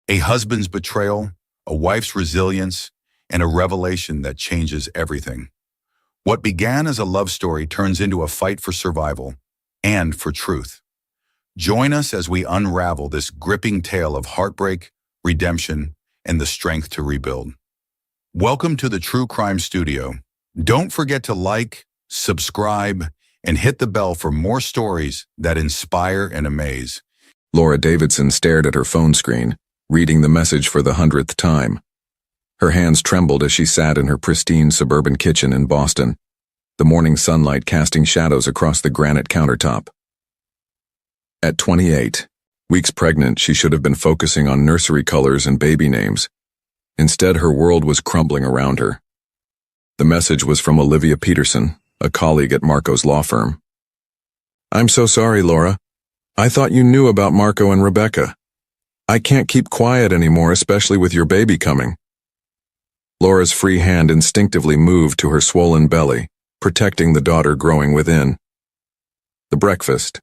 A husband's betrayal, a wife's resilience, and a revelation that changes everything. What began as a love story turns into a fight for survival and for truth. Join us as we unravel this gripping tale of heartbreak, redemption, and the strength to rebuild. Welcome to the True Crime Studio. Don't forget to like, subscribe, and hit the bell for more stories that inspire and amaze. Laura Davidson stared at her phone screen, reading the message for the 100th time. Her hands trembled as she sat in her pristine suburban kitchen in Boston, the morning sunlight casting shadows across the granite countertop. At 28 weeks pregnant, she should have been focusing on nursery colors and baby names. Instead, her world was crumbling around her. The message was from Olivia Peterson, a colleague at Marco's law firm. "I'm so sorry, Laura. I thought you knew about Marco and Rebecca. I can't keep quiet anymore, especially with your baby coming." Laura's free hand instinctively moved to her swollen belly, protecting the daughter growing within. The breakfast.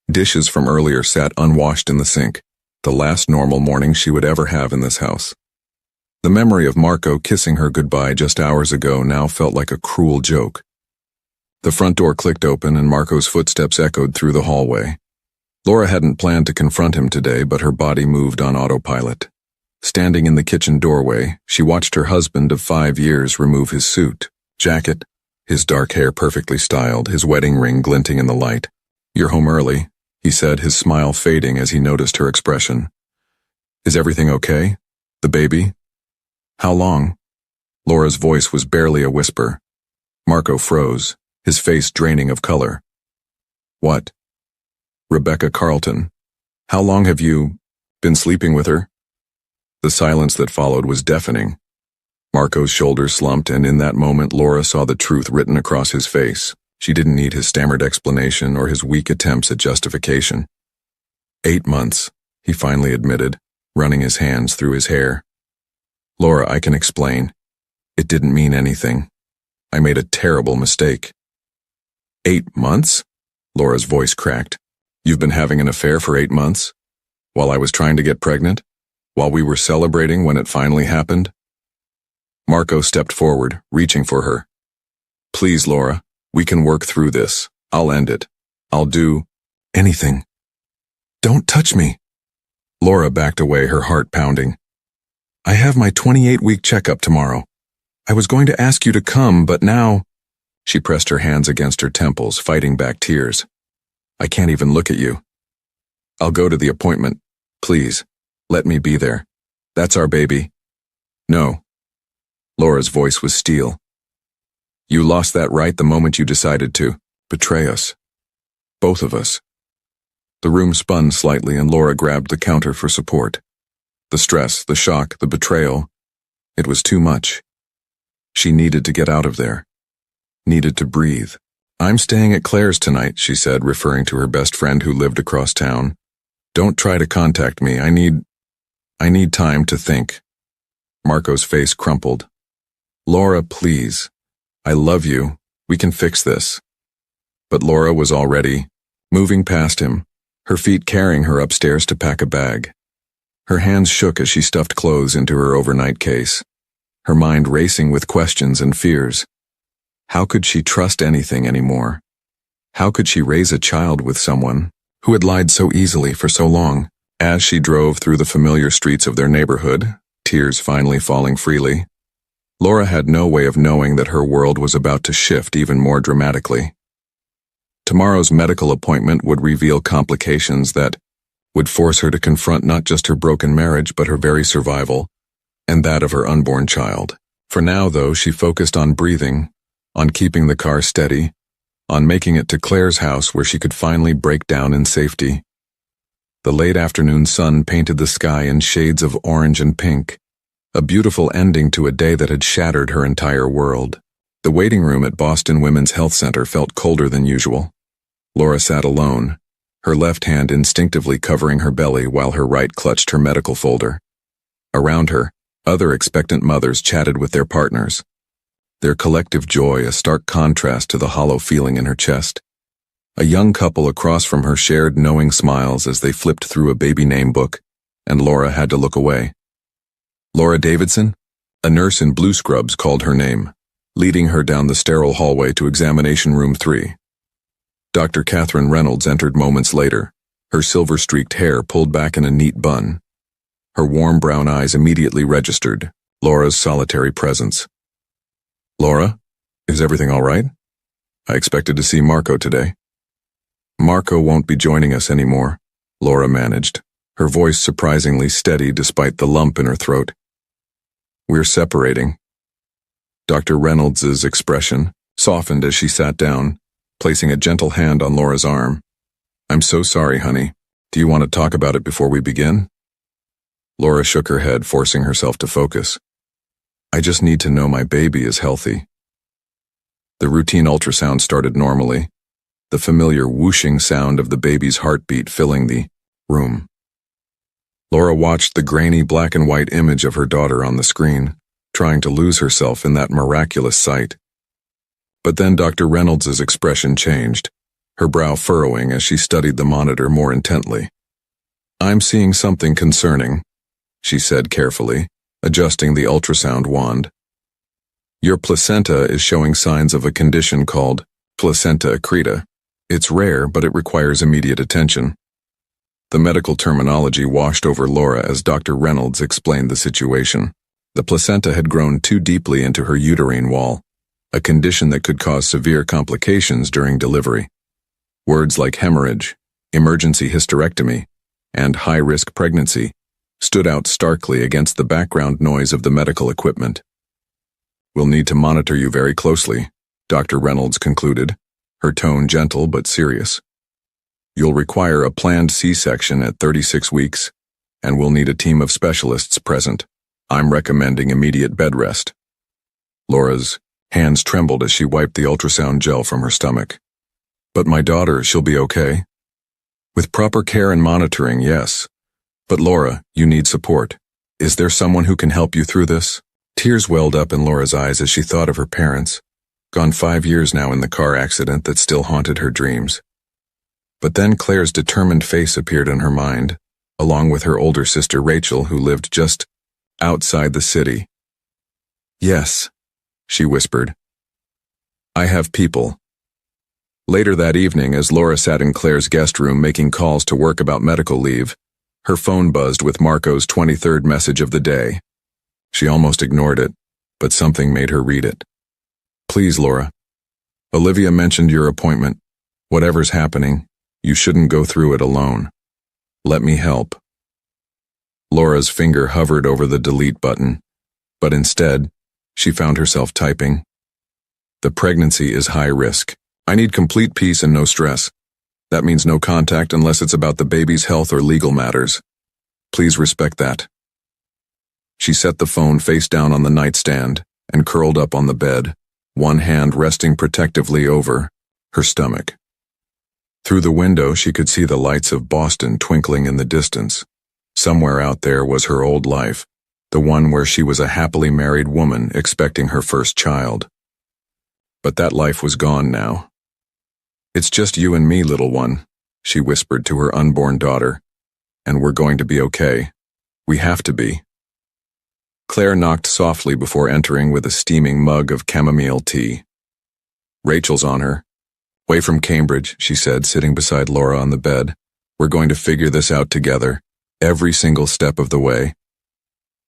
Dishes from earlier sat unwashed in the sink, the last normal morning she would ever have in this house. The memory of Marco kissing her goodbye just hours ago now felt like a cruel joke. The front door clicked open and Marco's footsteps echoed through the hallway. Laura hadn't planned to confront him today, but her body moved on autopilot. Standing in the kitchen doorway, she watched her husband of 5 years remove his suit, jacket, his dark hair perfectly styled, his wedding ring glinting in the light. "You're home early," he said, his smile fading as he noticed her expression. "Is everything okay? The baby? How long?" Laura's voice was barely a whisper. Marco froze, his face draining of color. "What?" "Rebecca Carlton. How long have you been sleeping with her?" The silence that followed was deafening. Marco's shoulders slumped, and in that moment Laura saw the truth written across his face. She didn't need his stammered explanation or his weak attempts at justification. 8 months, he finally admitted, running his hands through his hair. "Laura, I can explain. It didn't mean anything. I made a terrible mistake." 8 months? Laura's voice cracked. "You've been having an affair for 8 months? While I was trying to get pregnant? While we were celebrating when it finally happened?" Marco stepped forward, reaching for her. "Please, Laura, we can work through this. I'll end it. I'll do anything. Don't touch me." Laura backed away, her heart pounding. "I have my 28-week checkup tomorrow. I was going to ask you to come, but now—" She pressed her hands against her temples, fighting back tears. "I can't even look at you. I'll go to the appointment. Please, let me be there. That's our baby." "No." Laura's voice was steel. "You lost that right the moment you decided to betray us. Both of us." The room spun slightly and Laura grabbed the counter for support. The stress, the shock, the betrayal. It was too much. She needed to get out of there. Needed to breathe. "I'm staying at Claire's tonight," she said, referring to her best friend who lived across town. "Don't try to contact me. I need time to think." Marco's face crumpled. "Laura, please. I love you. We can fix this." But Laura was already moving past him, her feet carrying her upstairs to pack a bag. Her hands shook as she stuffed clothes into her overnight case, her mind racing with questions and fears. How could she trust anything anymore? How could she raise a child with someone who had lied so easily for so long? As she drove through the familiar streets of their neighborhood, tears finally falling freely, Laura had no way of knowing that her world was about to shift even more dramatically. Tomorrow's medical appointment would reveal complications that would force her to confront not just her broken marriage but her very survival, and that of her unborn child. For now, though, she focused on breathing, on keeping the car steady, on making it to Claire's house where she could finally break down in safety. The late afternoon sun painted the sky in shades of orange and pink, a beautiful ending to a day that had shattered her entire world. The waiting room at Boston Women's Health Center felt colder than usual. Laura sat alone, her left hand instinctively covering her belly while her right clutched her medical folder. Around her, other expectant mothers chatted with their partners, their collective joy a stark contrast to the hollow feeling in her chest. A young couple across from her shared knowing smiles as they flipped through a baby name book, and Laura had to look away. Laura Davidson? A nurse in blue scrubs called her name, leading her down the sterile hallway to examination room 3. Dr. Catherine Reynolds entered moments later, her silver-streaked hair pulled back in a neat bun. Her warm brown eyes immediately registered Laura's solitary presence. "Laura, is everything all right? I expected to see Marco today." "Marco won't be joining us anymore," Laura managed, her voice surprisingly steady despite the lump in her throat. "We're separating." Dr. Reynolds's expression softened as she sat down, placing a gentle hand on Laura's arm. "I'm so sorry, honey. Do you want to talk about it before we begin?" Laura shook her head, forcing herself to focus. "I just need to know my baby is healthy." The routine ultrasound started normally, the familiar whooshing sound of the baby's heartbeat filling the room. Laura watched the grainy black and white image of her daughter on the screen, trying to lose herself in that miraculous sight. But then Dr. Reynolds's expression changed, her brow furrowing as she studied the monitor more intently. "I'm seeing something concerning," she said carefully, adjusting the ultrasound wand. "Your placenta is showing signs of a condition called placenta accreta. It's rare, but it requires immediate attention." The medical terminology washed over Laura as Dr. Reynolds explained the situation. The placenta had grown too deeply into her uterine wall, a condition that could cause severe complications during delivery. Words like hemorrhage, emergency hysterectomy, and high-risk pregnancy stood out starkly against the background noise of the medical equipment. "We'll need to monitor you very closely," Dr. Reynolds concluded, her tone gentle but serious. "You'll require a planned C-section at 36 weeks, and we'll need a team of specialists present. I'm recommending immediate bed rest." Laura's hands trembled as she wiped the ultrasound gel from her stomach. "But my daughter, she'll be okay?" "With proper care and monitoring, yes. But Laura, you need support. Is there someone who can help you through this?" Tears welled up in Laura's eyes as she thought of her parents, gone 5 years now in the car accident that still haunted her dreams. But then Claire's determined face appeared in her mind, along with her older sister Rachel, who lived just outside the city. "Yes," she whispered. "I have people." Later that evening, as Laura sat in Claire's guest room making calls to work about medical leave, her phone buzzed with Marco's 23rd message of the day. She almost ignored it, but something made her read it. "Please, Laura. Olivia mentioned your appointment. Whatever's happening, you shouldn't go through it alone. Let me help." Laura's finger hovered over the delete button, but instead, she found herself typing. "The pregnancy is high risk. I need complete peace and no stress. That means no contact unless it's about the baby's health or legal matters. Please respect that." She set the phone face down on the nightstand and curled up on the bed, one hand resting protectively over her stomach. Through the window, she could see the lights of Boston twinkling in the distance. Somewhere out there was her old life, the one where she was a happily married woman expecting her first child. But that life was gone now. "It's just you and me, little one," she whispered to her unborn daughter. "And we're going to be okay. We have to be." Claire knocked softly before entering with a steaming mug of chamomile tea. "Rachel's on her. Way from Cambridge," she said, sitting beside Laura on the bed. "We're going to figure this out together, every single step of the way."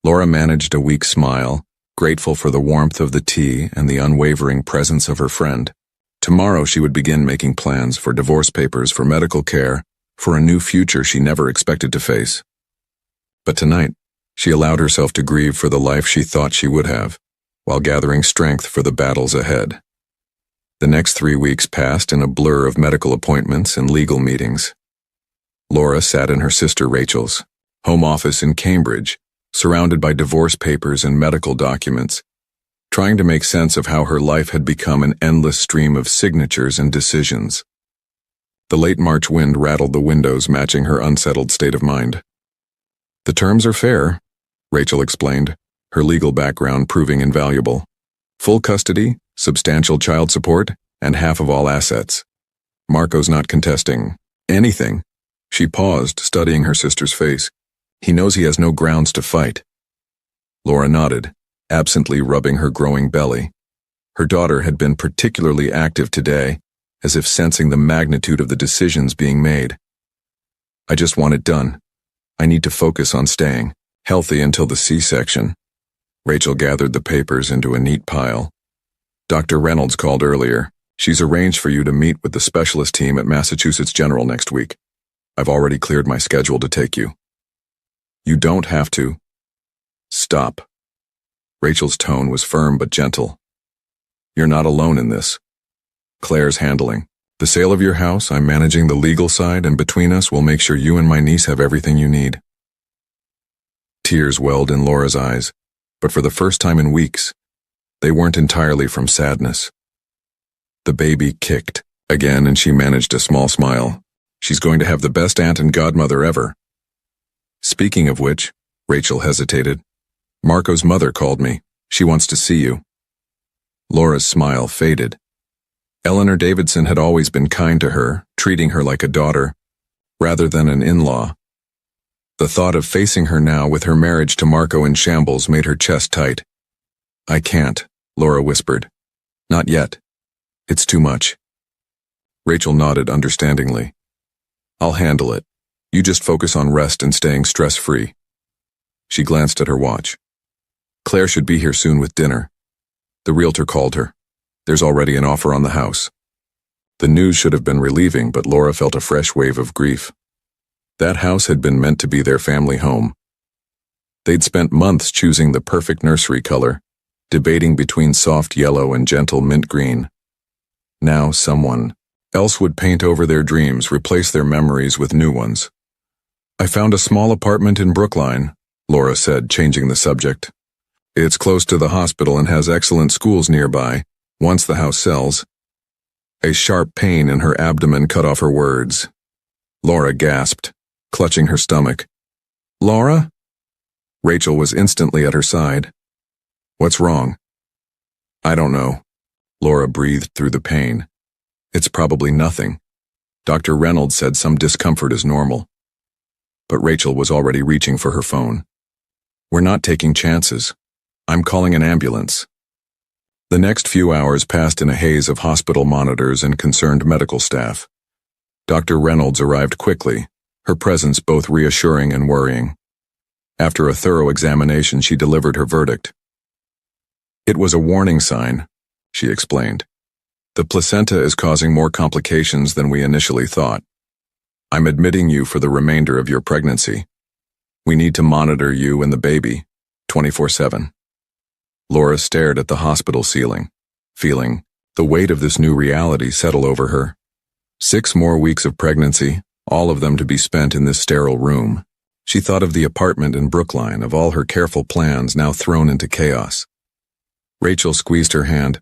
Laura managed a weak smile, grateful for the warmth of the tea and the unwavering presence of her friend. Tomorrow she would begin making plans for divorce papers, for medical care, for a new future she never expected to face. But tonight, she allowed herself to grieve for the life she thought she would have, while gathering strength for the battles ahead. The next 3 weeks passed in a blur of medical appointments and legal meetings. Laura sat in her sister Rachel's home office in Cambridge, surrounded by divorce papers and medical documents, trying to make sense of how her life had become an endless stream of signatures and decisions. The late March wind rattled the windows, matching her unsettled state of mind. "The terms are fair," Rachel explained, her legal background proving invaluable. "Full custody, substantial child support, and half of all assets. Marco's not contesting anything." She paused, studying her sister's face. He knows he has no grounds to fight. Laura nodded, absently rubbing her growing belly. Her daughter had been particularly active today, as if sensing the magnitude of the decisions being made. I just want it done. I need to focus on staying healthy until the C-section. Rachel gathered the papers into a neat pile. Dr. Reynolds called earlier. She's arranged for you to meet with the specialist team at Massachusetts General next week. I've already cleared my schedule to take you. You don't have to. Stop. Rachel's tone was firm but gentle. You're not alone in this. Claire's handling the sale of your house. I'm managing the legal side, and between us, we'll make sure you and my niece have everything you need. Tears welled in Laura's eyes, but for the first time in weeks, they weren't entirely from sadness. The baby kicked again, and she managed a small smile. She's going to have the best aunt and godmother ever. Speaking of which, Rachel hesitated. Marco's mother called me. She wants to see you. Laura's smile faded. Eleanor Davidson had always been kind to her, treating her like a daughter, rather than an in-law. The thought of facing her now with her marriage to Marco in shambles made her chest tight. I can't, Laura whispered. Not yet. It's too much. Rachel nodded understandingly. I'll handle it. You just focus on rest and staying stress-free. She glanced at her watch. Claire should be here soon with dinner. The realtor called her. There's already an offer on the house. The news should have been relieving, but Laura felt a fresh wave of grief. That house had been meant to be their family home. They'd spent months choosing the perfect nursery color, debating between soft yellow and gentle mint green. Now someone else would paint over their dreams, replace their memories with new ones. I found a small apartment in Brookline, Laura said, changing the subject. It's close to the hospital and has excellent schools nearby. Once the house sells. A sharp pain in her abdomen cut off her words. Laura gasped, clutching her stomach. Laura? Rachel was instantly at her side. What's wrong? I don't know. Laura breathed through the pain. It's probably nothing. Dr. Reynolds said some discomfort is normal. But Rachel was already reaching for her phone. We're not taking chances. I'm calling an ambulance. The next few hours passed in a haze of hospital monitors and concerned medical staff. Dr. Reynolds arrived quickly, her presence both reassuring and worrying. After a thorough examination, she delivered her verdict. It was a warning sign, she explained. The placenta is causing more complications than we initially thought. I'm admitting you for the remainder of your pregnancy. We need to monitor you and the baby, 24/7. Laura stared at the hospital ceiling, feeling the weight of this new reality settle over her. 6 more weeks of pregnancy, all of them to be spent in this sterile room. She thought of the apartment in Brookline, of all her careful plans now thrown into chaos. Rachel squeezed her hand.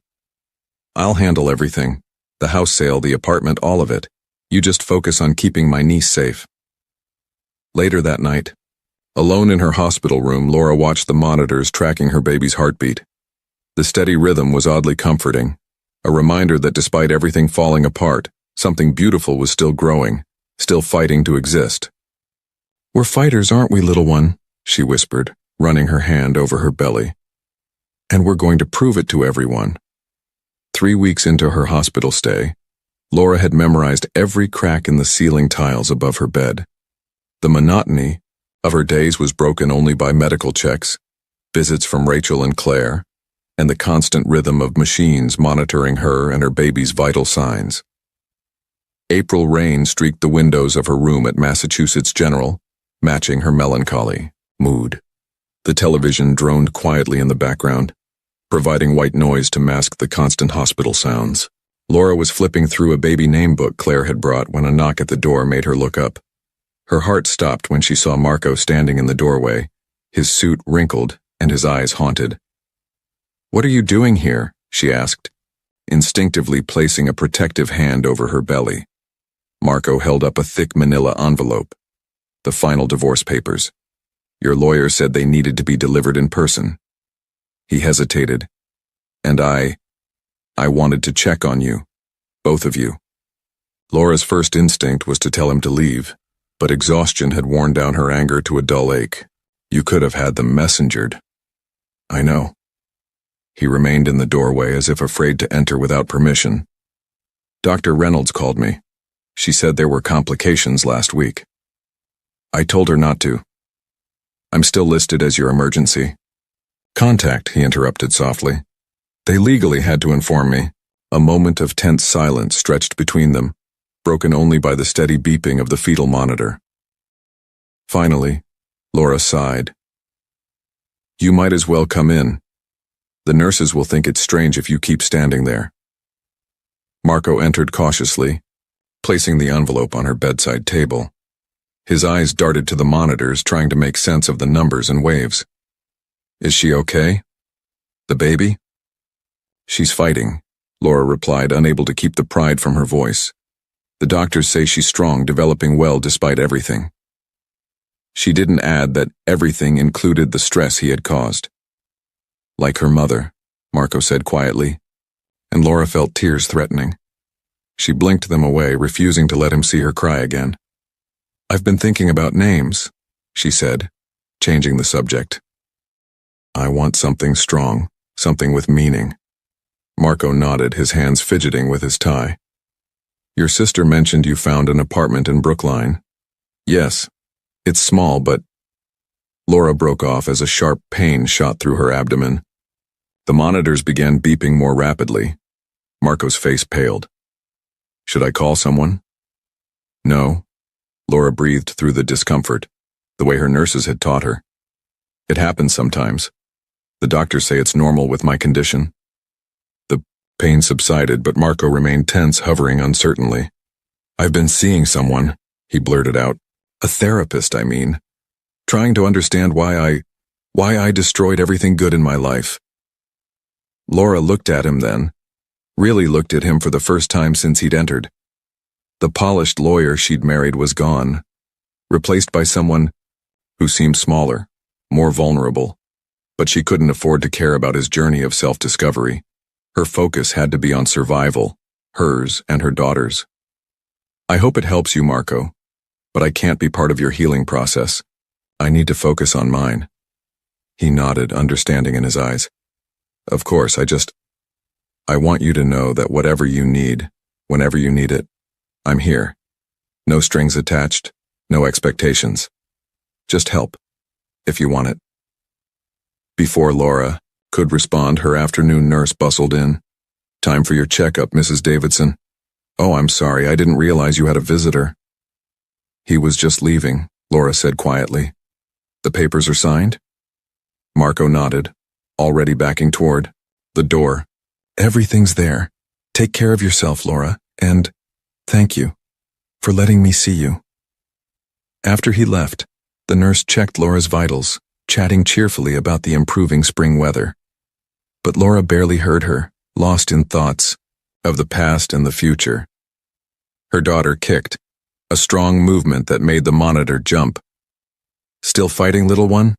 I'll handle everything. The house sale, the apartment, all of it. You just focus on keeping my niece safe. Later that night, alone in her hospital room, Laura watched the monitors tracking her baby's heartbeat. The steady rhythm was oddly comforting, a reminder that despite everything falling apart, something beautiful was still growing, still fighting to exist. We're fighters, aren't we, little one? She whispered, running her hand over her belly. And we're going to prove it to everyone. 3 weeks into her hospital stay, Laura had memorized every crack in the ceiling tiles above her bed. The monotony of her days was broken only by medical checks, visits from Rachel and Claire, and the constant rhythm of machines monitoring her and her baby's vital signs. April rain streaked the windows of her room at Massachusetts General, matching her melancholy mood. The television droned quietly in the background, providing white noise to mask the constant hospital sounds. Laura was flipping through a baby name book Claire had brought when a knock at the door made her look up. Her heart stopped when she saw Marco standing in the doorway, his suit wrinkled and his eyes haunted. What are you doing here? She asked, instinctively placing a protective hand over her belly. Marco held up a thick manila envelope. The final divorce papers. Your lawyer said they needed to be delivered in person. He hesitated. And I wanted to check on you. Both of you. Laura's first instinct was to tell him to leave, but exhaustion had worn down her anger to a dull ache. You could have had them messengered. I know. He remained in the doorway as if afraid to enter without permission. Dr. Reynolds called me. She said there were complications last week. I told her not to. I'm still listed as your emergency. Contact, he interrupted softly. They legally had to inform me. A moment of tense silence stretched between them, broken only by the steady beeping of the fetal monitor. Finally, Laura sighed. You might as well come in. The nurses will think it's strange if you keep standing there. Marco entered cautiously, placing the envelope on her bedside table. His eyes darted to the monitors, trying to make sense of the numbers and waves. Is she okay? The baby? She's fighting, Laura replied, unable to keep the pride from her voice. The doctors say she's strong, developing well despite everything. She didn't add that everything included the stress he had caused. Like her mother, Marco said quietly, and Laura felt tears threatening. She blinked them away, refusing to let him see her cry again. I've been thinking about names, she said, changing the subject. I want something strong, something with meaning. Marco nodded, his hands fidgeting with his tie. Your sister mentioned you found an apartment in Brookline. Yes, it's small, but... Laura broke off as a sharp pain shot through her abdomen. The monitors began beeping more rapidly. Marco's face paled. Should I call someone? No. Laura breathed through the discomfort, the way her nurses had taught her. It happens sometimes. The doctors say it's normal with my condition. The pain subsided, but Marco remained tense, hovering uncertainly. I've been seeing someone, he blurted out. A therapist, I mean. Trying to understand why I destroyed everything good in my life. Laura looked at him then, really looked at him for the first time since he'd entered. The polished lawyer she'd married was gone, replaced by someone who seemed smaller, more vulnerable, but she couldn't afford to care about his journey of self-discovery. Her focus had to be on survival, hers and her daughter's. I hope it helps you, Marco, but I can't be part of your healing process. I need to focus on mine. He nodded, understanding in his eyes. Of course, I want you to know that whatever you need, whenever you need it, I'm here. No strings attached, no expectations. Just help, if you want it. Before Laura could respond, her afternoon nurse bustled in. Time for your checkup, Mrs. Davidson. Oh, I'm sorry, I didn't realize you had a visitor. He was just leaving, Laura said quietly. The papers are signed? Marco nodded, already backing toward the door. Everything's there. Take care of yourself, Laura, and thank you for letting me see you. After he left, the nurse checked Laura's vitals, chatting cheerfully about the improving spring weather. But Laura barely heard her, lost in thoughts of the past and the future. Her daughter kicked, a strong movement that made the monitor jump. Still fighting, little one?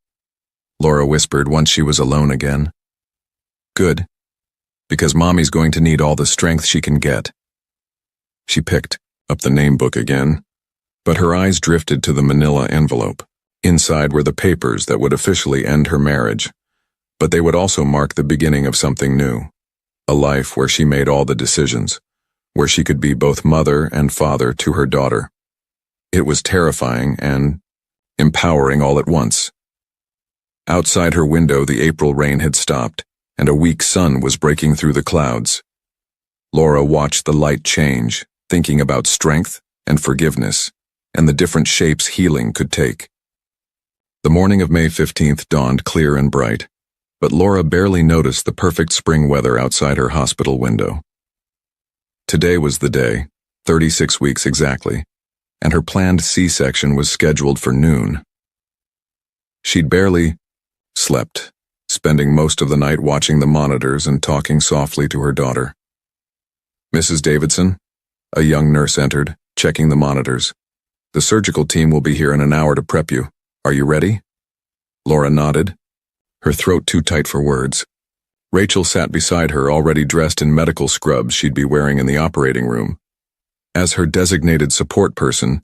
Laura whispered once she was alone again. Good, because Mommy's going to need all the strength she can get. She picked up the name book again, but her eyes drifted to the manila envelope. Inside were the papers that would officially end her marriage, but they would also mark the beginning of something new, a life where she made all the decisions, where she could be both mother and father to her daughter. It was terrifying and empowering all at once. Outside her window, the April rain had stopped, and a weak sun was breaking through the clouds. Laura watched the light change, thinking about strength and forgiveness, and the different shapes healing could take. The morning of May 15th dawned clear and bright, but Laura barely noticed the perfect spring weather outside her hospital window. Today was the day, 36 weeks exactly, and her planned C-section was scheduled for noon. She'd barely slept, spending most of the night watching the monitors and talking softly to her daughter. Mrs. Davidson, a young nurse entered, checking the monitors. The surgical team will be here in an hour to prep you. Are you ready? Laura nodded, her throat too tight for words. Rachel sat beside her, already dressed in medical scrubs she'd be wearing in the operating room. As her designated support person,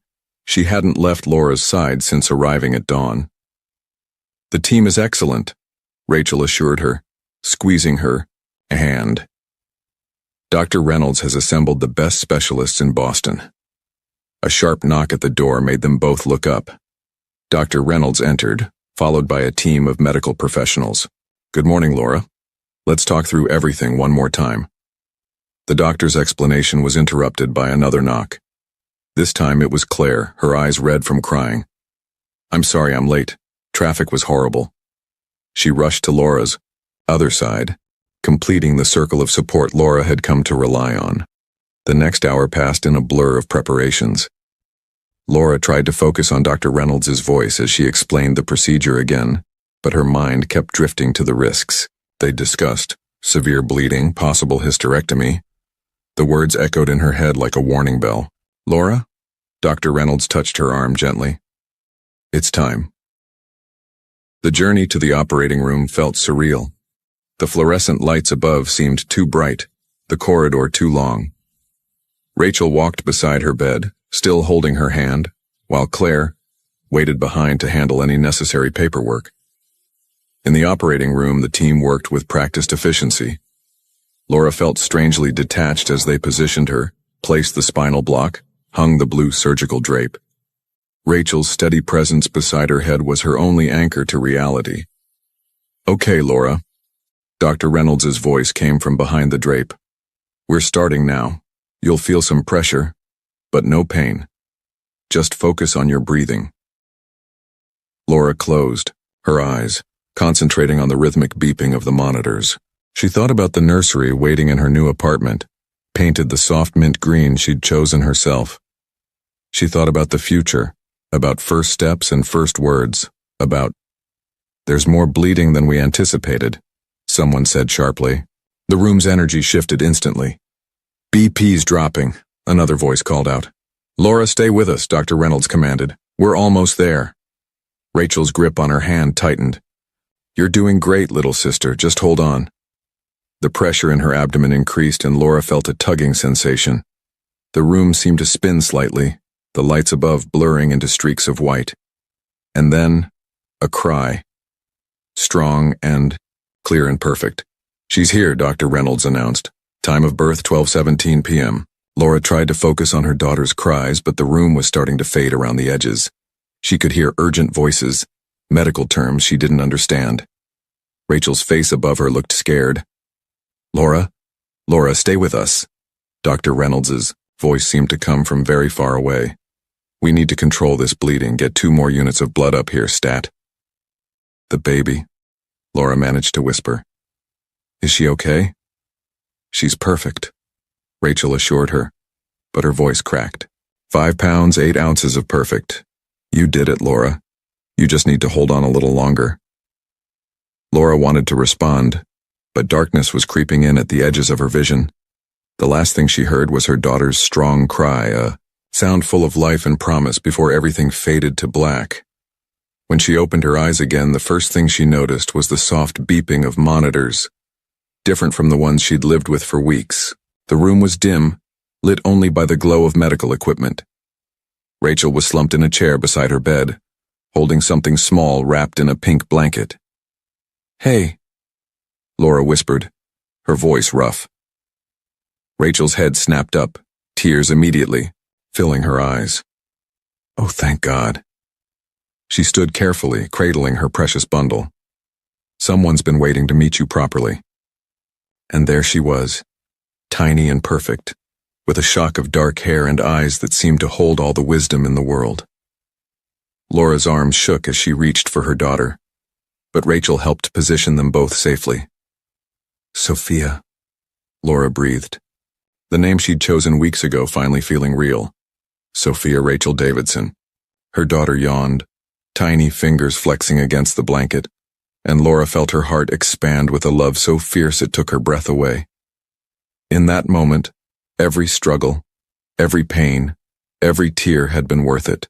She hadn't left Laura's side since arriving at dawn. "The team is excellent," Rachel assured her, squeezing her hand. "Dr. Reynolds has assembled the best specialists in Boston." A sharp knock at the door made them both look up. Dr. Reynolds entered, followed by a team of medical professionals. "Good morning, Laura. Let's talk through everything one more time." The doctor's explanation was interrupted by another knock. This time it was Claire, her eyes red from crying. "I'm sorry I'm late. Traffic was horrible." She rushed to Laura's other side, completing the circle of support Laura had come to rely on. The next hour passed in a blur of preparations. Laura tried to focus on Dr. Reynolds' voice as she explained the procedure again, but her mind kept drifting to the risks. They discussed severe bleeding, possible hysterectomy. The words echoed in her head like a warning bell. "Laura?" Dr. Reynolds touched her arm gently. "It's time." The journey to the operating room felt surreal. The fluorescent lights above seemed too bright, the corridor too long. Rachel walked beside her bed, still holding her hand, while Claire waited behind to handle any necessary paperwork. In the operating room, the team worked with practiced efficiency. Laura felt strangely detached as they positioned her, placed the spinal block, hung the blue surgical drape. Rachel's steady presence beside her head was her only anchor to reality. "Okay, Laura." Dr. Reynolds' voice came from behind the drape. "We're starting now. You'll feel some pressure, but no pain. Just focus on your breathing." Laura closed her eyes, concentrating on the rhythmic beeping of the monitors. She thought about the nursery waiting in her new apartment, painted the soft mint green she'd chosen herself. She thought about the future, about first steps and first words, about, "There's more bleeding than we anticipated," someone said sharply. The room's energy shifted instantly. "BP's dropping," another voice called out. "Laura, stay with us," Dr. Reynolds commanded. "We're almost there." Rachel's grip on her hand tightened. "You're doing great, little sister. Just hold on." The pressure in her abdomen increased and Laura felt a tugging sensation. The room seemed to spin slightly, the lights above blurring into streaks of white. And then, a cry. Strong and clear and perfect. "She's here," Dr. Reynolds announced. Time of birth 12:17 p.m. Laura tried to focus on her daughter's cries, but the room was starting to fade around the edges. She could hear urgent voices, medical terms she didn't understand. Rachel's face above her looked scared. "Laura? Laura, stay with us." Dr. Reynolds' voice seemed to come from very far away. "We need to control this bleeding. Get 2 more units of blood up here, stat." "The baby," Laura managed to whisper. "Is she okay?" "She's perfect," Rachel assured her, but her voice cracked. 5 pounds, 8 ounces of perfect. You did it, Laura. You just need to hold on a little longer." Laura wanted to respond, but darkness was creeping in at the edges of her vision. The last thing she heard was her daughter's strong cry, a sound full of life and promise before everything faded to black. When she opened her eyes again, the first thing she noticed was the soft beeping of monitors, different from the ones she'd lived with for weeks. The room was dim, lit only by the glow of medical equipment. Rachel was slumped in a chair beside her bed, holding something small wrapped in a pink blanket. "Hey," Laura whispered, her voice rough. Rachel's head snapped up, tears immediately filling her eyes. "Oh, thank God." She stood carefully, cradling her precious bundle. "Someone's been waiting to meet you properly." And there she was, tiny and perfect, with a shock of dark hair and eyes that seemed to hold all the wisdom in the world. Laura's arms shook as she reached for her daughter, but Rachel helped position them both safely. "Sophia," Laura breathed, the name she'd chosen weeks ago finally feeling real. Sophia Rachel Davidson. Her daughter yawned, tiny fingers flexing against the blanket, and Laura felt her heart expand with a love so fierce it took her breath away. In that moment, every struggle, every pain, every tear had been worth it.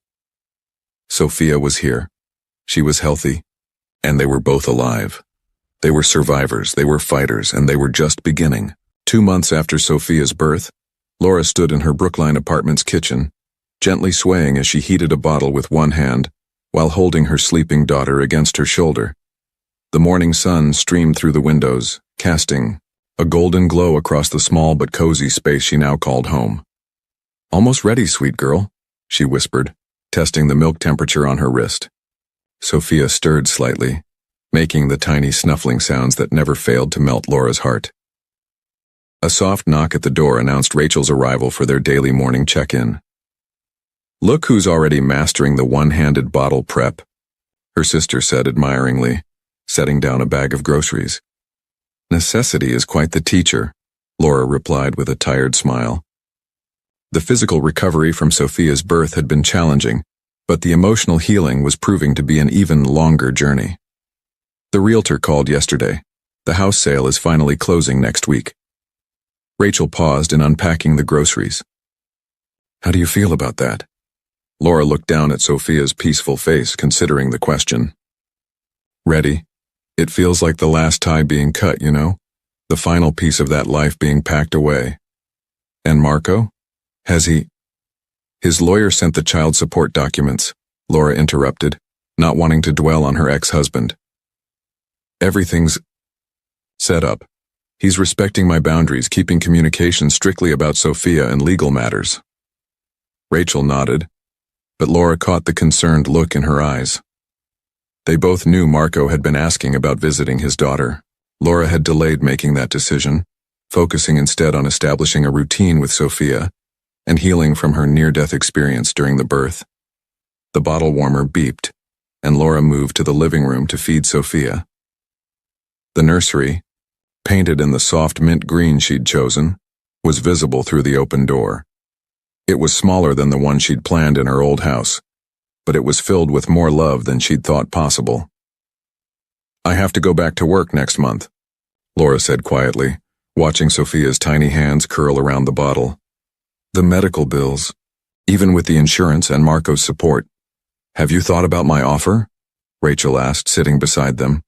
Sophia was here. She was healthy, and they were both alive. They were survivors, they were fighters, and they were just beginning. 2 months after Sophia's birth, Laura stood in her Brookline apartment's kitchen, gently swaying as she heated a bottle with one hand while holding her sleeping daughter against her shoulder. The morning sun streamed through the windows, casting a golden glow across the small but cozy space she now called home. "Almost ready, sweet girl," she whispered, testing the milk temperature on her wrist. Sophia stirred slightly, making the tiny snuffling sounds that never failed to melt Laura's heart. A soft knock at the door announced Rachel's arrival for their daily morning check-in. "Look who's already mastering the one-handed bottle prep," her sister said admiringly, setting down a bag of groceries. "Necessity is quite the teacher," Laura replied with a tired smile. The physical recovery from Sophia's birth had been challenging, but the emotional healing was proving to be an even longer journey. The realtor called yesterday. The house sale is finally closing next week. Rachel paused in unpacking the groceries. "How do you feel about that?" Laura looked down at Sophia's peaceful face, considering the question. "Ready? It feels like the last tie being cut, you know? The final piece of that life being packed away. And Marco? Has he—" "His lawyer sent the child support documents," Laura interrupted, not wanting to dwell on her ex-husband. "Everything's set up. He's respecting my boundaries, keeping communication strictly about Sophia and legal matters." Rachel nodded, but Laura caught the concerned look in her eyes. They both knew Marco had been asking about visiting his daughter. Laura had delayed making that decision, focusing instead on establishing a routine with Sophia and healing from her near-death experience during the birth. The bottle warmer beeped, and Laura moved to the living room to feed Sophia. The nursery, painted in the soft mint green she'd chosen, was visible through the open door. It was smaller than the one she'd planned in her old house, but it was filled with more love than she'd thought possible. "I have to go back to work next month," Laura said quietly, watching Sophia's tiny hands curl around the bottle. "The medical bills, even with the insurance and Marco's support. Have you thought about my offer?" Rachel asked, sitting beside them.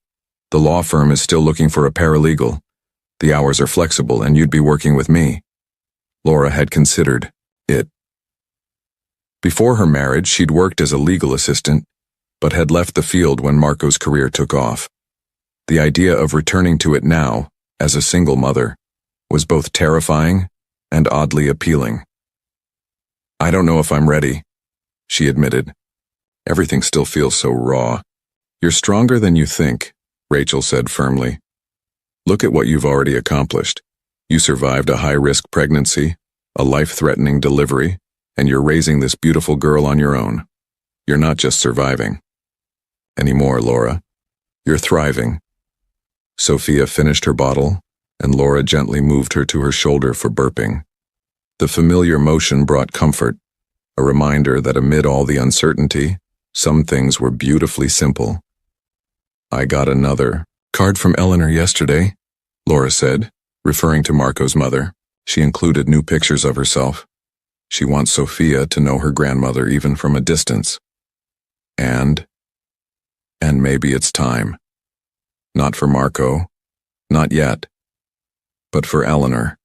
"The law firm is still looking for a paralegal. The hours are flexible and you'd be working with me." Laura had considered it. Before her marriage, she'd worked as a legal assistant, but had left the field when Marco's career took off. The idea of returning to it now, as a single mother, was both terrifying and oddly appealing. "I don't know if I'm ready," she admitted. "Everything still feels so raw." "You're stronger than you think," Rachel said firmly. "Look at what you've already accomplished. You survived a high-risk pregnancy, a life-threatening delivery, and you're raising this beautiful girl on your own. You're not just surviving anymore, Laura. You're thriving." Sophia finished her bottle, and Laura gently moved her to her shoulder for burping. The familiar motion brought comfort, a reminder that amid all the uncertainty, some things were beautifully simple. "I got another card from Eleanor yesterday," Laura said, referring to Marco's mother. She included new pictures of herself. She wants Sophia to know her grandmother even from a distance. And maybe it's time. Not for Marco, not yet, but for Eleanor.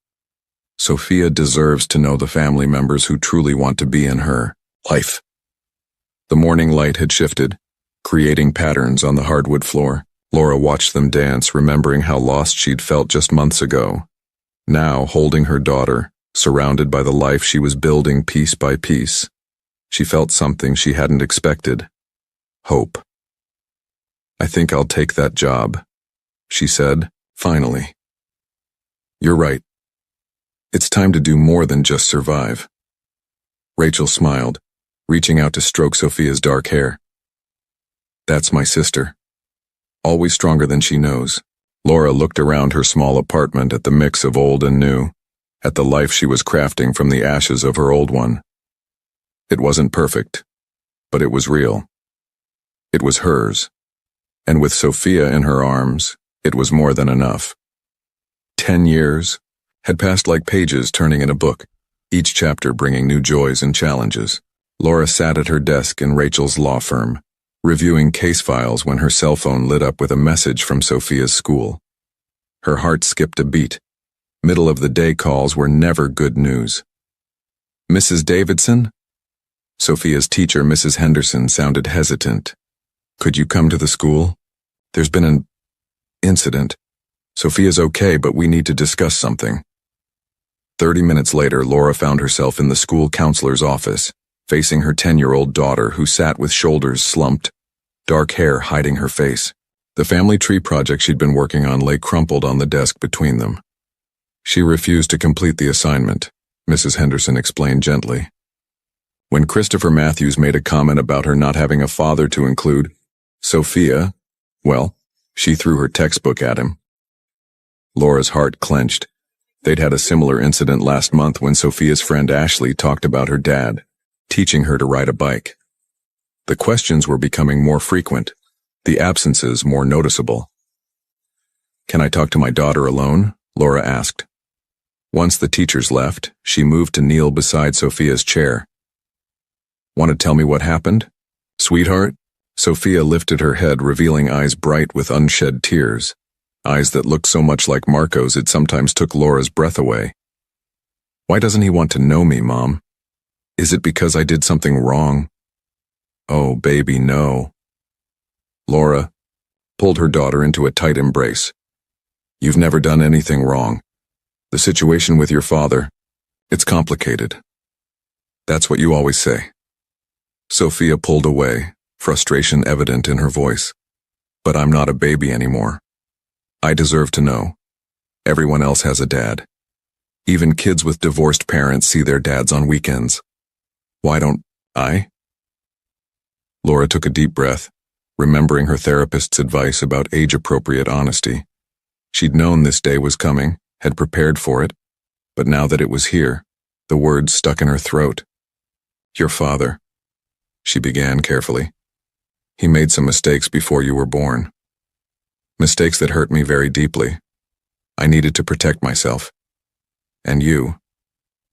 Sophia deserves to know the family members who truly want to be in her life. The morning light had shifted, creating patterns on the hardwood floor. Laura watched them dance, remembering how lost she'd felt just months ago. Now, holding her daughter, surrounded by the life she was building piece by piece, she felt something she hadn't expected. Hope. "I think I'll take that job," she said, finally. "You're right. It's time to do more than just survive." Rachel smiled, reaching out to stroke Sophia's dark hair. "That's my sister. Always stronger than she knows." Laura looked around her small apartment at the mix of old and new, at the life she was crafting from the ashes of her old one. It wasn't perfect, but it was real. It was hers, and with Sophia in her arms, it was more than enough. 10 years had passed like pages turning in a book, each chapter bringing new joys and challenges. Laura sat at her desk in Rachel's law firm, reviewing case files when her cell phone lit up with a message from Sophia's school. Her heart skipped a beat. Middle-of-the-day calls were never good news. "Mrs. Davidson?" Sophia's teacher, Mrs. Henderson, sounded hesitant. Could you come to the school? There's been an incident. Sophia's okay, but we need to discuss something. 30 minutes later, Laura found herself in the school counselor's office, facing her 10-year-old daughter who sat with shoulders slumped, dark hair hiding her face. The family tree project she'd been working on lay crumpled on the desk between them. She refused to complete the assignment, Mrs. Henderson explained gently. When Christopher Matthews made a comment about her not having a father to include Sophia, well, she threw her textbook at him. Laura's heart clenched. They'd had a similar incident last month when Sophia's friend Ashley talked about her dad, teaching her to ride a bike. The questions were becoming more frequent, the absences more noticeable. Can I talk to my daughter alone? Laura asked. Once the teachers left, she moved to kneel beside Sophia's chair. Want to tell me what happened? Sweetheart? Sophia lifted her head, revealing eyes bright with unshed tears, eyes that looked so much like Marco's it sometimes took Laura's breath away. Why doesn't he want to know me, Mom? Is it because I did something wrong? Oh, baby, no. Laura pulled her daughter into a tight embrace. You've never done anything wrong. The situation with your father, it's complicated. That's what you always say. Sophia pulled away, frustration evident in her voice. But I'm not a baby anymore. I deserve to know. Everyone else has a dad. Even kids with divorced parents see their dads on weekends. Why don't I? Laura took a deep breath, remembering her therapist's advice about age-appropriate honesty. She'd known this day was coming, had prepared for it, but now that it was here, the words stuck in her throat. Your father, she began carefully. He made some mistakes before you were born. Mistakes that hurt me very deeply. I needed to protect myself. And you,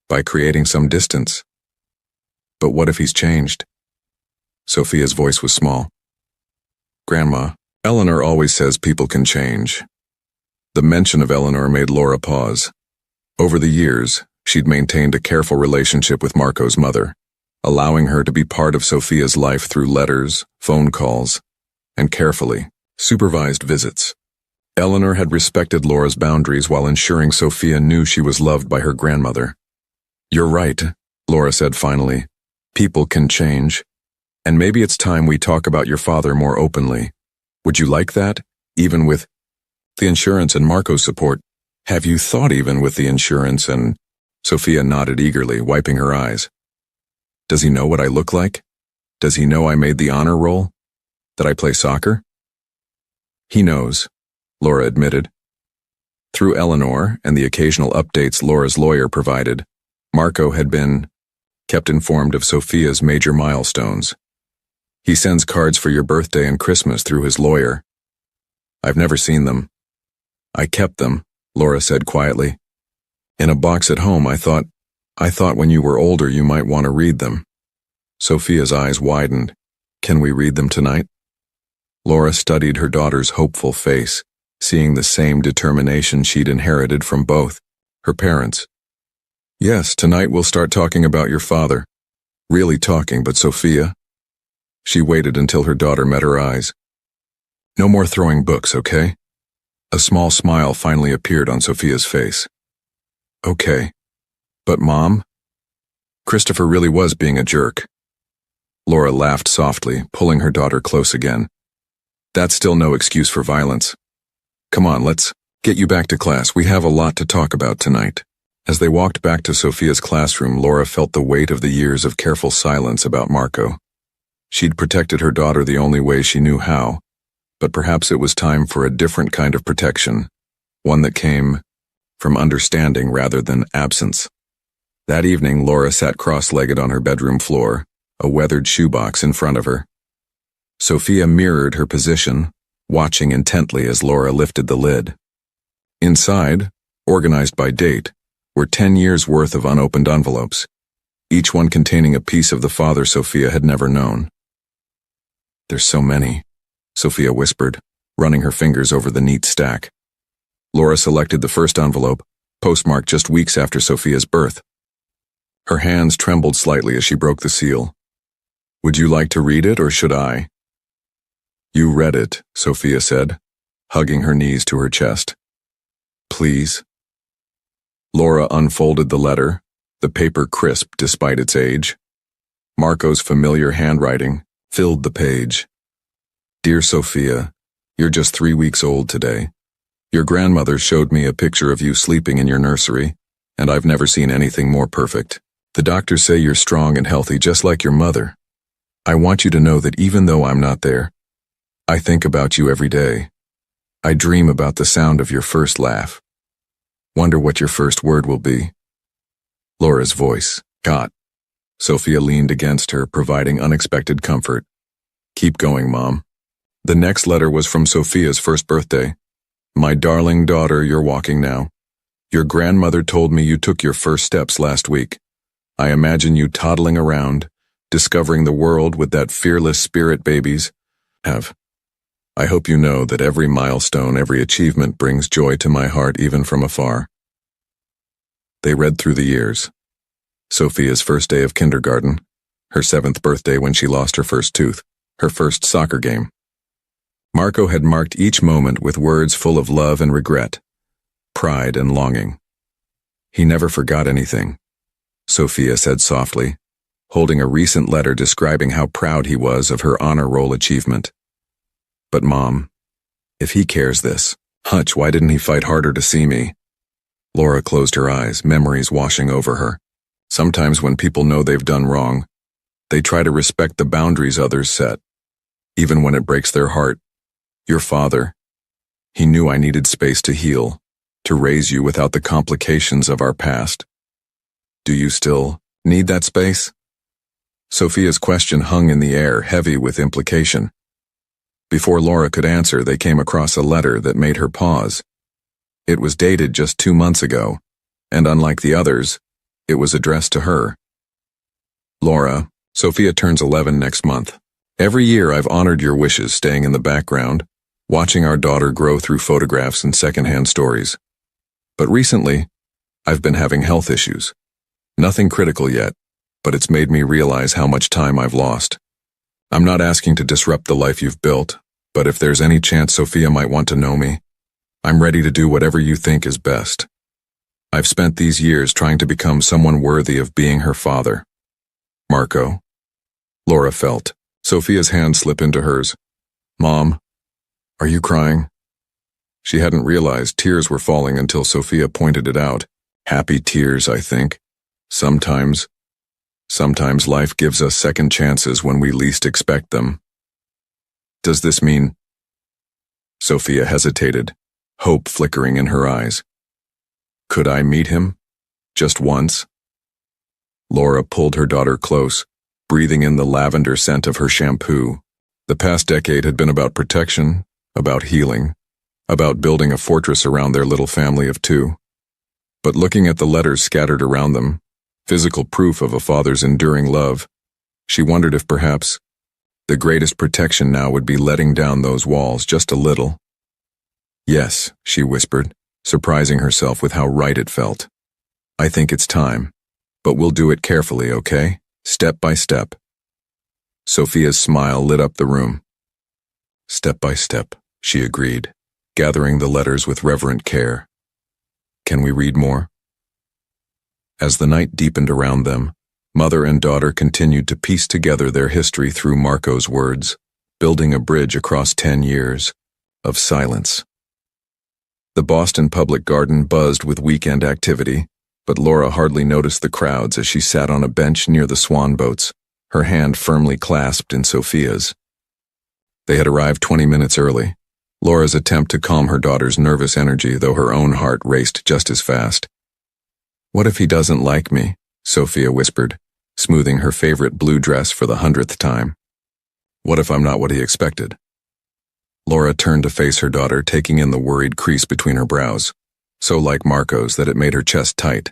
by creating some distance. But what if he's changed? Sophia's voice was small. Grandma, Eleanor always says people can change. The mention of Eleanor made Laura pause. Over the years, she'd maintained a careful relationship with Marco's mother, allowing her to be part of Sophia's life through letters, phone calls, and carefully supervised visits. Eleanor had respected Laura's boundaries while ensuring Sophia knew she was loved by her grandmother. You're right, Laura said finally. People can change. And maybe it's time we talk about your father more openly. Would you like that, even with the insurance and Marco's support? Have you thought even with the insurance and... Sophia nodded eagerly, wiping her eyes. Does he know what I look like? Does he know I made the honor roll? That I play soccer? He knows, Laura admitted. Through Eleanor and the occasional updates Laura's lawyer provided, Marco had been kept informed of Sophia's major milestones. He sends cards for your birthday and Christmas through his lawyer. I've never seen them. I kept them, Laura said quietly. In a box at home. I thought when you were older you might want to read them. Sophia's eyes widened. Can we read them tonight? Laura studied her daughter's hopeful face, seeing the same determination she'd inherited from both her parents. Yes, tonight we'll start talking about your father. Really talking, but Sophia? She waited until her daughter met her eyes. No more throwing books, okay? A small smile finally appeared on Sophia's face. Okay. But Mom? Christopher really was being a jerk. Laura laughed softly, pulling her daughter close again. That's still no excuse for violence. Come on, let's get you back to class. We have a lot to talk about tonight. As they walked back to Sophia's classroom, Laura felt the weight of the years of careful silence about Marco. She'd protected her daughter the only way she knew how, but perhaps it was time for a different kind of protection, one that came from understanding rather than absence. That evening, Laura sat cross-legged on her bedroom floor, a weathered shoebox in front of her. Sophia mirrored her position, watching intently as Laura lifted the lid. Inside, organized by date, were 10 years' worth of unopened envelopes, each one containing a piece of the father Sophia had never known. There's so many, Sophia whispered, running her fingers over the neat stack. Laura selected the first envelope, postmarked just weeks after Sophia's birth. Her hands trembled slightly as she broke the seal, Would you like to read it or should I? You read it, Sophia said, hugging her knees to her chest. Please. Laura unfolded the letter, the paper crisp despite its age. Marco's familiar handwriting filled the page. Dear Sophia, you're just 3 weeks old today. Your grandmother showed me a picture of you sleeping in your nursery, and I've never seen anything more perfect. The doctors say you're strong and healthy just like your mother. I want you to know that even though I'm not there, I think about you every day. I dream about the sound of your first laugh. Wonder what your first word will be. Laura's voice, got. Sophia leaned against her, providing unexpected comfort. Keep going, Mom. The next letter was from Sophia's first birthday. My darling daughter, you're walking now. Your grandmother told me you took your first steps last week. I imagine you toddling around, discovering the world with that fearless spirit babies have. I hope you know that every milestone, every achievement brings joy to my heart even from afar. They read through the years. Sophia's first day of kindergarten, her 7th birthday when she lost her first tooth, her first soccer game. Marco had marked each moment with words full of love and regret, pride and longing. He never forgot anything, Sophia said softly, holding a recent letter describing how proud he was of her honor roll achievement. But Mom, if he cares this, Hutch, why didn't he fight harder to see me? Laura closed her eyes, memories washing over her. Sometimes when people know they've done wrong, they try to respect the boundaries others set, even when it breaks their heart. Your father, he knew I needed space to heal, to raise you without the complications of our past. Do you still need that space? Sophia's question hung in the air, heavy with implication. Before Laura could answer, they came across a letter that made her pause. It was dated just 2 months ago, and unlike the others, it was addressed to her. Laura, Sophia turns 11 next month. Every year I've honored your wishes, staying in the background, watching our daughter grow through photographs and secondhand stories. But recently, I've been having health issues. Nothing critical yet, but it's made me realize how much time I've lost. I'm not asking to disrupt the life you've built, but if there's any chance Sophia might want to know me, I'm ready to do whatever you think is best. I've spent these years trying to become someone worthy of being her father. Marco. Laura felt Sophia's hand slip into hers. Mom, are you crying? She hadn't realized tears were falling until Sophia pointed it out. Happy tears, I think. Sometimes life gives us second chances when we least expect them. Does this mean? Sophia hesitated, hope flickering in her eyes. Could I meet him? Just once? Laura pulled her daughter close, breathing in the lavender scent of her shampoo. The past decade had been about protection, about healing, about building a fortress around their little family of 2. But looking at the letters scattered around them, physical proof of a father's enduring love, she wondered if perhaps the greatest protection now would be letting down those walls just a little. Yes, she whispered, surprising herself with how right it felt. I think it's time, but we'll do it carefully, okay? Step by step. Sophia's smile lit up the room. Step by step, she agreed, gathering the letters with reverent care. Can we read more? As the night deepened around them, mother and daughter continued to piece together their history through Marco's words, building a bridge across 10 years of silence. The Boston Public Garden buzzed with weekend activity, but Laura hardly noticed the crowds as she sat on a bench near the swan boats, her hand firmly clasped in Sophia's. They had arrived 20 minutes early, Laura's attempt to calm her daughter's nervous energy, though her own heart raced just as fast. What if he doesn't like me? Sophia whispered, smoothing her favorite blue dress for the 100th time. What if I'm not what he expected? Laura turned to face her daughter, taking in the worried crease between her brows, so like Marco's that it made her chest tight.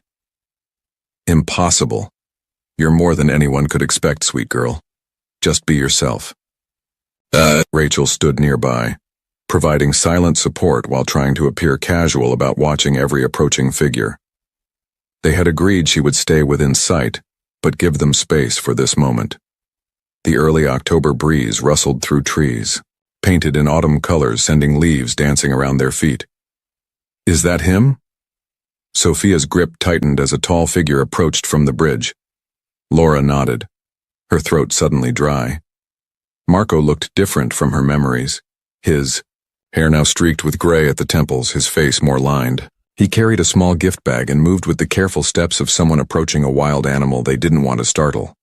Impossible. You're more than anyone could expect, sweet girl. Just be yourself. Rachel stood nearby, providing silent support while trying to appear casual about watching every approaching figure. They had agreed she would stay within sight, but give them space for this moment. The early October breeze rustled through trees, painted in autumn colors, sending leaves dancing around their feet. "Is that him?" Sophia's grip tightened as a tall figure approached from the bridge. Laura nodded, her throat suddenly dry. Marco looked different from her memories. His hair now streaked with gray at the temples, his face more lined. He carried a small gift bag and moved with the careful steps of someone approaching a wild animal they didn't want to startle.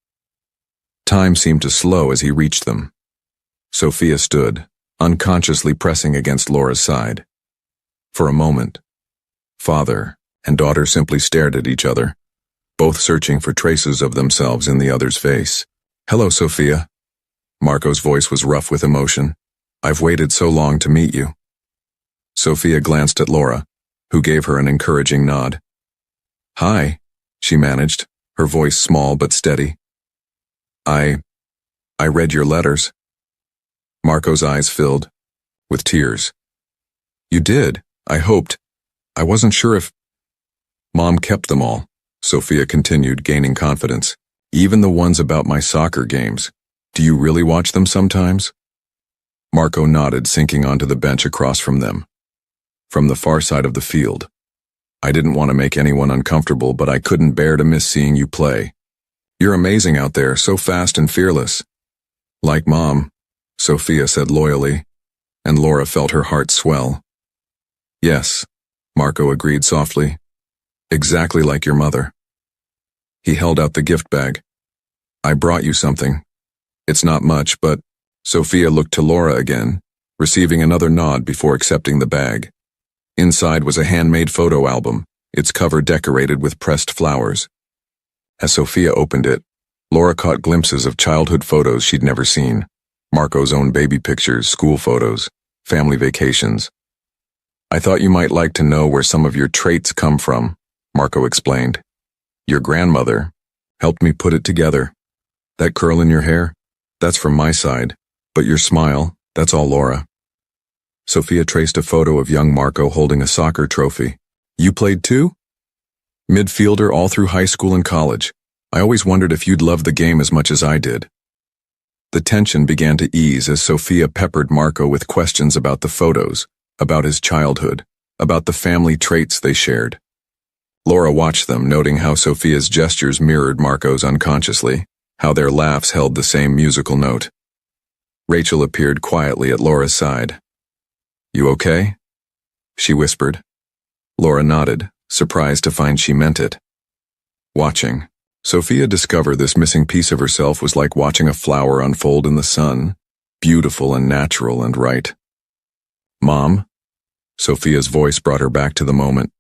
Time seemed to slow as he reached them. Sophia stood, unconsciously pressing against Laura's side. For a moment, father and daughter simply stared at each other, both searching for traces of themselves in the other's face. "Hello, Sophia." Marco's voice was rough with emotion. "I've waited so long to meet you." Sophia glanced at Laura, who gave her an encouraging nod. "Hi," she managed, her voice small but steady. I read your letters." Marco's eyes filled with tears. "You did? I hoped. I wasn't sure if—" "Mom kept them all," Sophia continued, gaining confidence. "Even the ones about my soccer games. Do you really watch them sometimes?" Marco nodded, sinking onto the bench across from them. From the far side of the field. "I didn't want to make anyone uncomfortable, but I couldn't bear to miss seeing you play. You're amazing out there, so fast and fearless." "Like Mom," Sophia said loyally, and Laura felt her heart swell. "Yes," Marco agreed softly. "Exactly like your mother." He held out the gift bag. "I brought you something. It's not much, but—" Sophia looked to Laura again, receiving another nod before accepting the bag. Inside was a handmade photo album, its cover decorated with pressed flowers. As Sophia opened it, Laura caught glimpses of childhood photos she'd never seen. Marco's own baby pictures, school photos, family vacations. "I thought you might like to know where some of your traits come from," Marco explained. "Your grandmother helped me put it together. That curl in your hair, that's from my side, but your smile, that's all Laura." Sophia traced a photo of young Marco holding a soccer trophy. "You played too?" "Midfielder all through high school and college. I always wondered if you'd love the game as much as I did." The tension began to ease as Sophia peppered Marco with questions about the photos, about his childhood, about the family traits they shared. Laura watched them, noting how Sophia's gestures mirrored Marco's unconsciously, how their laughs held the same musical note. Rachel appeared quietly at Laura's side. "You okay?" she whispered. Laura nodded, surprised to find she meant it. Watching, Sophia discovered this missing piece of herself was like watching a flower unfold in the sun, beautiful and natural and right. "Mom?" Sophia's voice brought her back to the moment.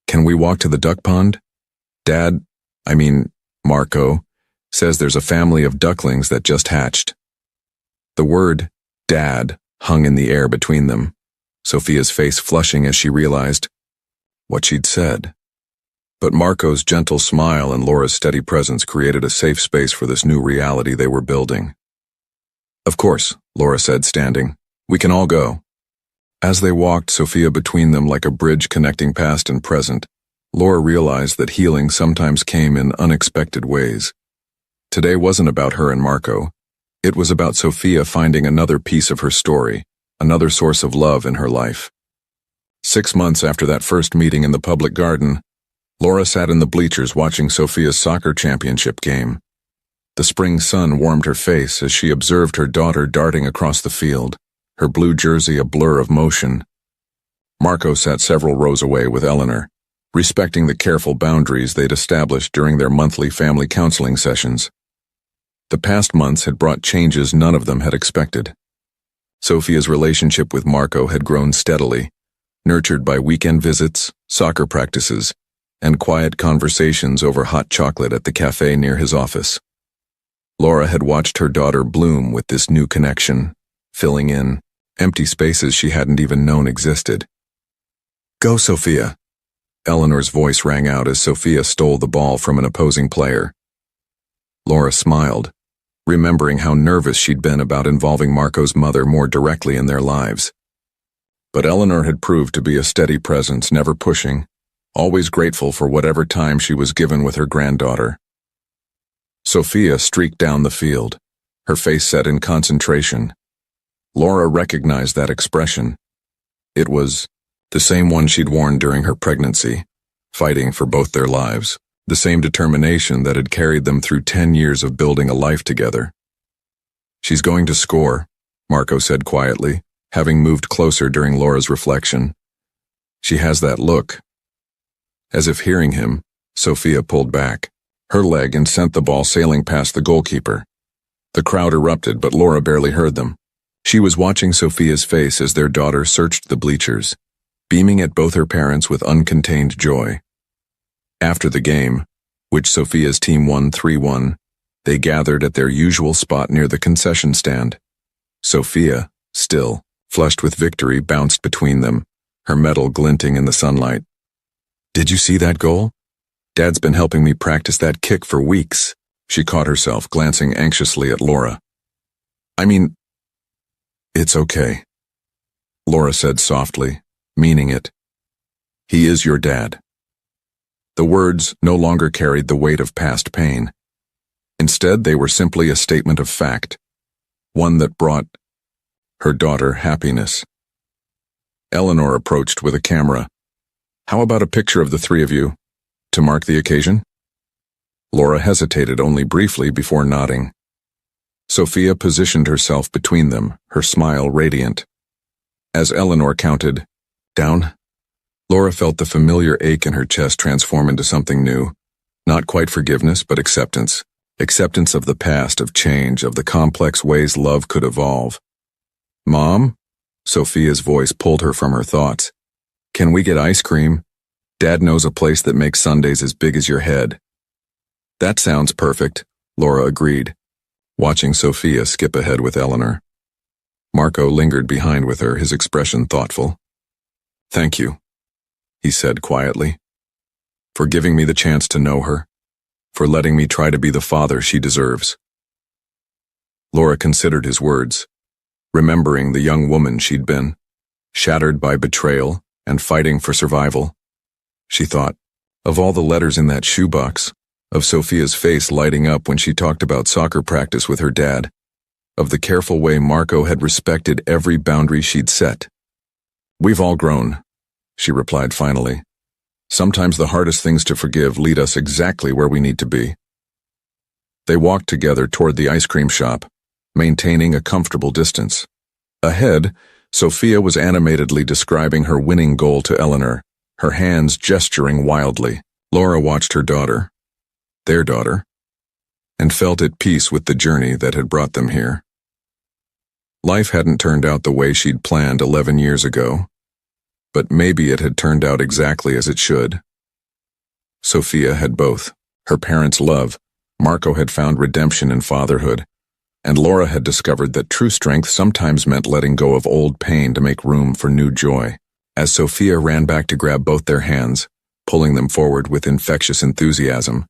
"Can we walk to the duck pond? Marco, says there's a family of ducklings that just hatched." The word, Dad, hung in the air between them, Sophia's face flushing as she realized what she'd said. But Marco's gentle smile and Laura's steady presence created a safe space for this new reality they were building. "Of course," Laura said, standing. "We can all go." As they walked, Sophia between them like a bridge connecting past and present, Laura realized that healing sometimes came in unexpected ways. Today wasn't about her and Marco. It was about Sophia finding another piece of her story, another source of love in her life. 6 months after that first meeting in the public garden, Laura sat in the bleachers watching Sophia's soccer championship game. The spring sun warmed her face as she observed her daughter darting across the field, her blue jersey a blur of motion. Marco sat several rows away with Eleanor, respecting the careful boundaries they'd established during their monthly family counseling sessions. The past months had brought changes none of them had expected. Sophia's relationship with Marco had grown steadily, nurtured by weekend visits, soccer practices, and quiet conversations over hot chocolate at the cafe near his office. Laura had watched her daughter bloom with this new connection, filling in empty spaces she hadn't even known existed. "Go, Sophia!" Eleanor's voice rang out as Sophia stole the ball from an opposing player. Laura smiled, remembering how nervous she'd been about involving Marco's mother more directly in their lives. But Eleanor had proved to be a steady presence, never pushing, always grateful for whatever time she was given with her granddaughter. Sophia streaked down the field, her face set in concentration. Laura recognized that expression. It was the same one she'd worn during her pregnancy, fighting for both their lives, the same determination that had carried them through 10 years of building a life together. "She's going to score," Marco said quietly, having moved closer during Laura's reflection. "She has that look." As if hearing him, Sophia pulled back her leg and sent the ball sailing past the goalkeeper. The crowd erupted, but Laura barely heard them. She was watching Sophia's face as their daughter searched the bleachers, beaming at both her parents with uncontained joy. After the game, which Sophia's team won 3-1, they gathered at their usual spot near the concession stand. Sophia, still, flushed with victory, bounced between them, her medal glinting in the sunlight. "Did you see that goal? Dad's been helping me practice that kick for weeks." She caught herself, glancing anxiously at Laura. "I mean, it's okay," Laura said softly, meaning it. "He is your dad." The words no longer carried the weight of past pain. Instead, they were simply a statement of fact, one that brought her daughter happiness. Eleanor approached with a camera. "How about a picture of the three of you, to mark the occasion?" Laura hesitated only briefly before nodding. Sophia positioned herself between them, her smile radiant. As Eleanor counted down, Laura felt the familiar ache in her chest transform into something new. Not quite forgiveness, but acceptance. Acceptance of the past, of change, of the complex ways love could evolve. "Mom?" Sophia's voice pulled her from her thoughts. "Can we get ice cream? Dad knows a place that makes sundaes as big as your head." "That sounds perfect," Laura agreed, watching Sophia skip ahead with Eleanor. Marco lingered behind with her, his expression thoughtful. "Thank you," he said quietly, "for giving me the chance to know her, for letting me try to be the father she deserves." Laura considered his words, remembering the young woman she'd been, shattered by betrayal and fighting for survival. She thought, of all the letters in that shoebox, of Sophia's face lighting up when she talked about soccer practice with her dad, of the careful way Marco had respected every boundary she'd set. "We've all grown," she replied finally. "Sometimes the hardest things to forgive lead us exactly where we need to be." They walked together toward the ice cream shop, maintaining a comfortable distance. Ahead, Sophia was animatedly describing her winning goal to Eleanor, her hands gesturing wildly. Laura watched her daughter, their daughter, and felt at peace with the journey that had brought them here. Life hadn't turned out the way she'd planned 11 years ago, but maybe it had turned out exactly as it should. Sophia had both. Her parents' love, Marco had found redemption in fatherhood, and Laura had discovered that true strength sometimes meant letting go of old pain to make room for new joy. As Sophia ran back to grab both their hands, pulling them forward with infectious enthusiasm,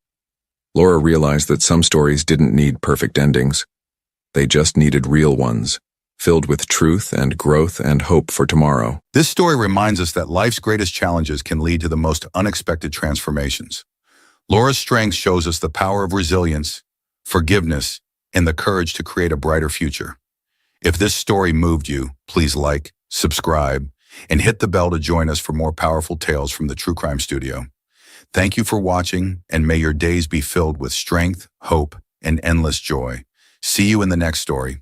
Laura realized that some stories didn't need perfect endings. They just needed real ones, filled with truth and growth and hope for tomorrow. This story reminds us that life's greatest challenges can lead to the most unexpected transformations. Laura's strength shows us the power of resilience, forgiveness, and the courage to create a brighter future. If this story moved you, please like, subscribe, and hit the bell to join us for more powerful tales from the True Crime Studio. Thank you for watching, and may your days be filled with strength, hope, and endless joy. See you in the next story.